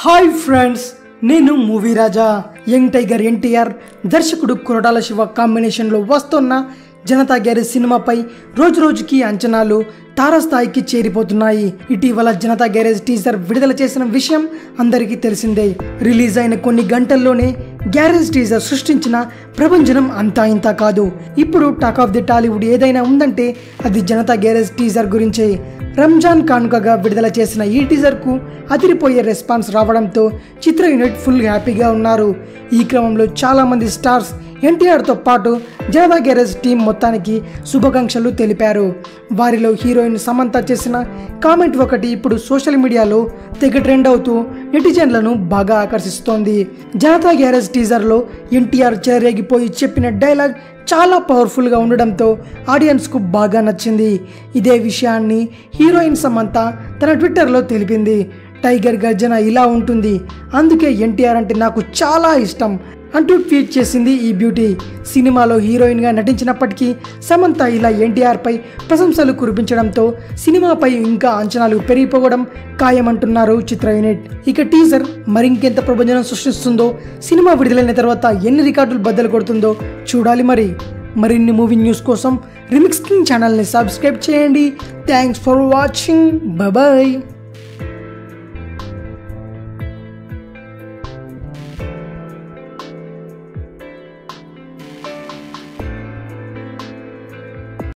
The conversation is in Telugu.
హాయ్ ఫ్రెండ్స్, నేను మూవీ రాజా. యంగ్ టైగర్ ఎన్టీఆర్, దర్శకుడు కొరటాల శివ కాంబినేషన్లో వస్తున్న జనతా గ్యారేజ్ సినిమాపై రోజురోజుకి అంచనాలు తారస్థాయికి చేరిపోతున్నాయి. ఇటీవల జనతా గ్యారేజ్ టీజర్ విడుదల చేసిన విషయం అందరికీ తెలిసిందే. రిలీజ్ అయిన కొన్ని గంటల్లోనే గ్యారేజ్ టీజర్ సృష్టించిన ప్రభంజనం అంతా ఇంతా కాదు. ఇప్పుడు టాక్ ఆఫ్ ది టాలీవుడ్ ఏదైనా ఉందంటే అది జనతా గ్యారేజ్ టీజర్ గురించే. రంజాన్ కానుకగా విడుదల చేసిన ఈ టీజర్కు అదిరిపోయే రెస్పాన్స్ రావడంతో చిత్ర యూనిట్ ఫుల్ హ్యాపీగా ఉన్నారు. ఈ క్రమంలో చాలామంది స్టార్స్ ఎన్టీఆర్తో పాటు జనతా గ్యారేజ్ టీం మొత్తానికి శుభాకాంక్షలు తెలిపారు. వారిలో హీరోయిన్ సమంత చేసిన కామెంట్ ఒకటి ఇప్పుడు సోషల్ మీడియాలో తెగ ట్రెండ్ అవుతూ నెటిజన్లను బాగా ఆకర్షిస్తోంది. జనతా గ్యారేజ్ టీజర్లో ఎన్టీఆర్ చెలరేగిపోయి చెప్పిన డైలాగ్ చాలా పవర్ఫుల్గా ఉండడంతో ఆడియన్స్కు బాగా నచ్చింది. ఇదే విషయాన్ని హీరోయిన్ సమంత తన ట్విట్టర్లో తెలిపింది. టైగర్ గర్జన ఇలా ఉంటుంది, అందుకే ఎన్టీఆర్ అంటే నాకు చాలా ఇష్టం అంటూ ట్వీట్ చేసింది ఈ బ్యూటీ. సినిమాలో హీరోయిన్గా నటించినప్పటికీ సమంత ఇలా ఎన్టీఆర్పై ప్రశంసలు కురిపించడంతో సినిమాపై ఇంకా అంచనాలు పెరిగిపోవడం ఖాయమంటున్నారు చిత్ర యూనిట్. ఇక టీజర్ మరింకెంత ప్రభంజనం సృష్టిస్తుందో, సినిమా విడుదలైన తర్వాత ఎన్ని రికార్డులు బద్దలు కొడుతుందో చూడాలి. మరిన్ని మూవీ న్యూస్ కోసం రిమిక్స్ కింగ్ ఛానల్ని సబ్స్క్రైబ్ చేయండి. Thanks for watching. బాయ్.